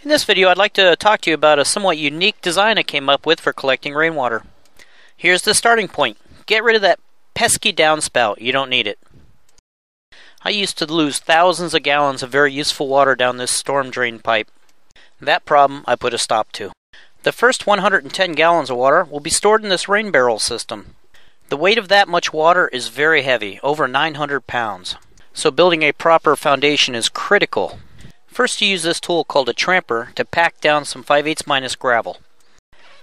In this video, I'd like to talk to you about a somewhat unique design I came up with for collecting rainwater. Here's the starting point. Get rid of that pesky downspout. You don't need it. I used to lose thousands of gallons of very useful water down this storm drain pipe. That problem I put a stop to. The first 110 gallons of water will be stored in this rain barrel system. The weight of that much water is very heavy, over 900 pounds. So building a proper foundation is critical. First, you use this tool called a tramper to pack down some 5/8 gravel.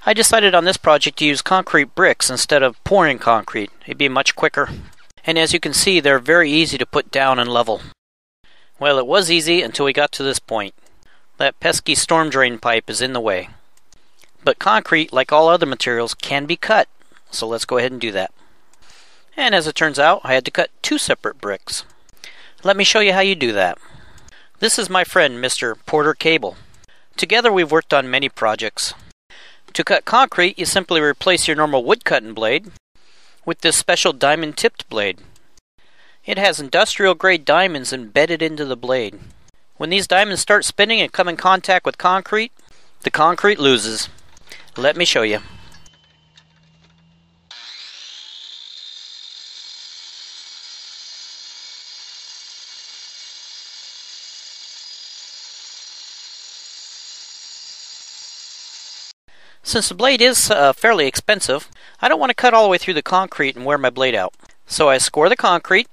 I decided on this project to use concrete bricks instead of pouring concrete. It'd be much quicker. And as you can see, they're very easy to put down and level. Well, it was easy until we got to this point. That pesky storm drain pipe is in the way. But concrete, like all other materials, can be cut. So let's go ahead and do that. And as it turns out, I had to cut two separate bricks. Let me show you how you do that. This is my friend, Mr. Porter Cable. Together we've worked on many projects. To cut concrete, you simply replace your normal wood cutting blade with this special diamond-tipped blade. It has industrial-grade diamonds embedded into the blade. When these diamonds start spinning and come in contact with concrete, the concrete loses. Let me show you. Since the blade is fairly expensive, I don't want to cut all the way through the concrete and wear my blade out. So I score the concrete,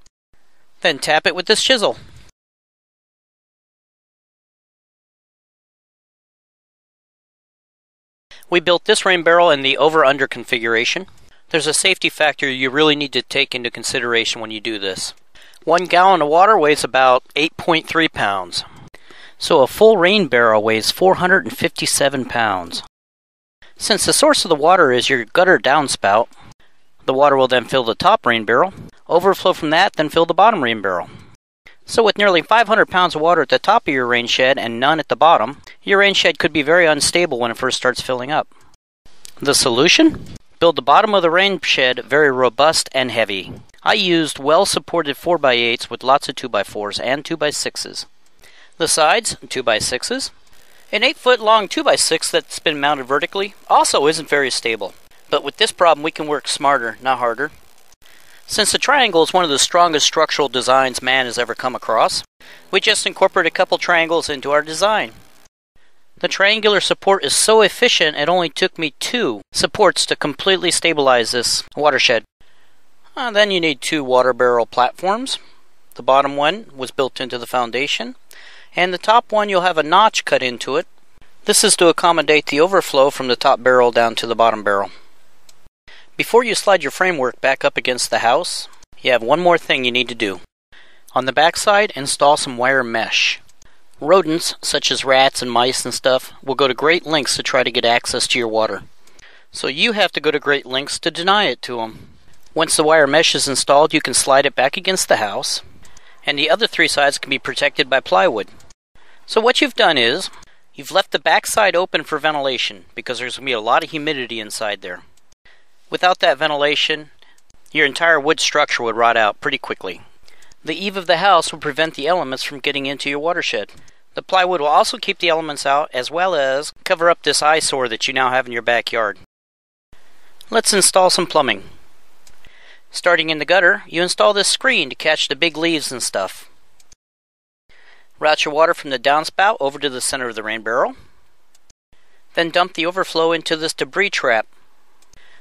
then tap it with this chisel. We built this rain barrel in the over-under configuration. There's a safety factor you really need to take into consideration when you do this. 1 gallon of water weighs about 8.3 pounds. So a full rain barrel weighs 457 pounds. Since the source of the water is your gutter downspout, the water will then fill the top rain barrel, overflow from that, then fill the bottom rain barrel. So with nearly 500 pounds of water at the top of your rain shed and none at the bottom, your rain shed could be very unstable when it first starts filling up. The solution? Build the bottom of the rain shed very robust and heavy. I used well-supported 4x8s with lots of 2x4s and 2x6s. The sides, 2x6s. An 8-foot long 2x6 that's been mounted vertically also isn't very stable. But with this problem we can work smarter, not harder. Since the triangle is one of the strongest structural designs man has ever come across, we just incorporate a couple triangles into our design. The triangular support is so efficient it only took me 2 supports to completely stabilize this watershed. Then you need 2 water barrel platforms. The bottom one was built into the foundation. And the top one, you'll have a notch cut into it. This is to accommodate the overflow from the top barrel down to the bottom barrel. Before you slide your framework back up against the house, you have one more thing you need to do. On the back side, install some wire mesh. Rodents, such as rats and mice and stuff, will go to great lengths to try to get access to your water. So you have to go to great lengths to deny it to them. Once the wire mesh is installed, you can slide it back against the house, and the other 3 sides can be protected by plywood. So what you've done is, you've left the back side open for ventilation, because there's going to be a lot of humidity inside there. Without that ventilation, your entire wood structure would rot out pretty quickly. The eave of the house will prevent the elements from getting into your watershed. The plywood will also keep the elements out, as well as cover up this eyesore that you now have in your backyard. Let's install some plumbing. Starting in the gutter, you install this screen to catch the big leaves and stuff. Route your water from the downspout over to the center of the rain barrel. Then dump the overflow into this debris trap.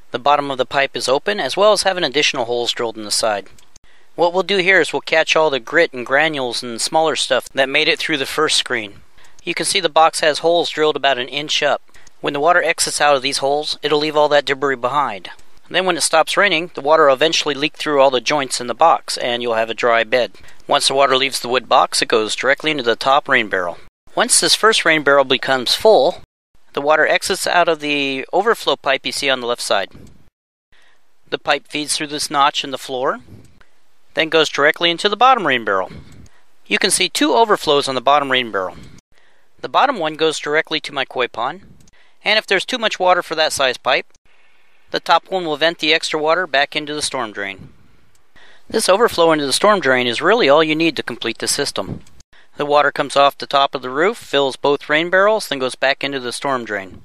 The bottom of the pipe is open, as well as having additional holes drilled in the side. What we'll do here is we'll catch all the grit and granules and smaller stuff that made it through the first screen. You can see the box has holes drilled about 1 inch up. When the water exits out of these holes, it'll leave all that debris behind. Then when it stops raining, the water will eventually leak through all the joints in the box, and you'll have a dry bed. Once the water leaves the wood box, it goes directly into the top rain barrel. Once this first rain barrel becomes full, the water exits out of the overflow pipe you see on the left side. The pipe feeds through this notch in the floor, then goes directly into the bottom rain barrel. You can see 2 overflows on the bottom rain barrel. The bottom one goes directly to my koi pond, and if there's too much water for that size pipe, the top one will vent the extra water back into the storm drain. This overflow into the storm drain is really all you need to complete the system. The water comes off the top of the roof, fills both rain barrels, then goes back into the storm drain.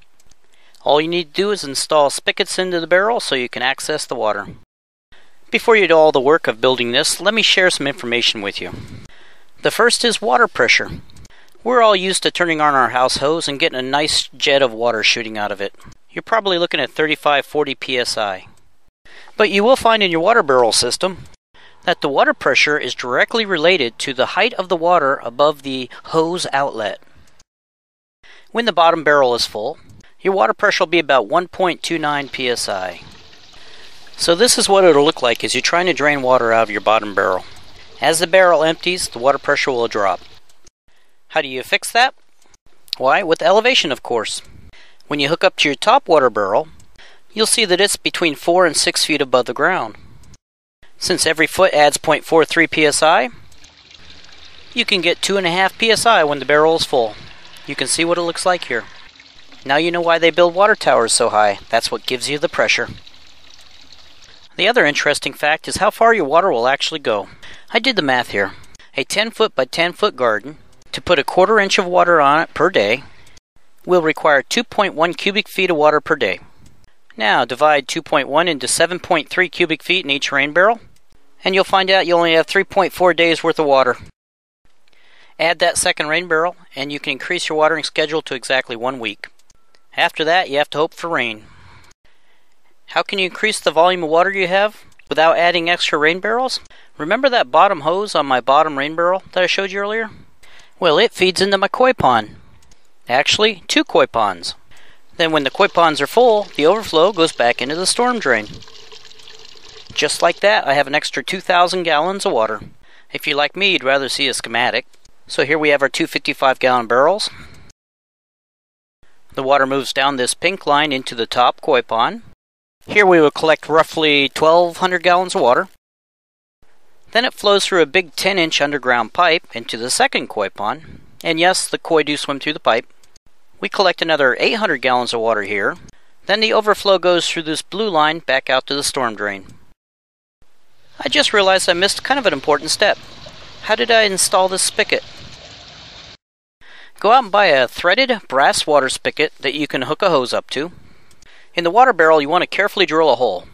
All you need to do is install spigots into the barrel so you can access the water. Before you do all the work of building this, let me share some information with you. The first is water pressure. We're all used to turning on our house hose and getting a nice jet of water shooting out of it. You're probably looking at 35-40 psi. But you will find in your water barrel system that the water pressure is directly related to the height of the water above the hose outlet. When the bottom barrel is full, your water pressure will be about 1.29 psi. So this is what it'll look like as you're trying to drain water out of your bottom barrel. As the barrel empties, the water pressure will drop. How do you fix that? Why, with elevation, of course. When you hook up to your top water barrel, you'll see that it's between 4 and 6 feet above the ground. Since every foot adds 0.43 psi, you can get 2.5 psi when the barrel is full. You can see what it looks like here. Now you know why they build water towers so high. That's what gives you the pressure. The other interesting fact is how far your water will actually go. I did the math here. A 10 foot by 10 foot garden, to put a 1/4 inch of water on it per day, will require 2.1 cubic feet of water per day. Now divide 2.1 into 7.3 cubic feet in each rain barrel, and you'll find out you only have 3.4 days worth of water. Add that second rain barrel, and you can increase your watering schedule to exactly 1 week. After that, you have to hope for rain. How can you increase the volume of water you have without adding extra rain barrels? Remember that bottom hose on my bottom rain barrel that I showed you earlier? Well, it feeds into my koi pond. Actually, 2 koi ponds. Then when the koi ponds are full, the overflow goes back into the storm drain. Just like that, I have an extra 2,000 gallons of water. If you're like me, you'd rather see a schematic. So here we have our 2 55-gallon barrels. The water moves down this pink line into the top koi pond. Here we will collect roughly 1,200 gallons of water. Then it flows through a big 10-inch underground pipe into the second koi pond. And yes, the koi do swim through the pipe. We collect another 800 gallons of water here. Then the overflow goes through this blue line back out to the storm drain. I just realized I missed kind of an important step. How did I install this spigot? Go out and buy a threaded brass water spigot that you can hook a hose up to. In the water barrel, you want to carefully drill a hole.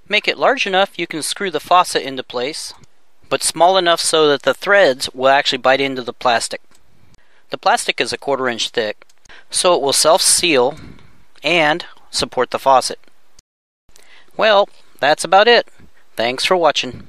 Make it large enough you can screw the faucet into place, but small enough so that the threads will actually bite into the plastic. The plastic is a 1/4 inch thick, so it will self-seal and support the faucet. Well, that's about it. Thanks for watching.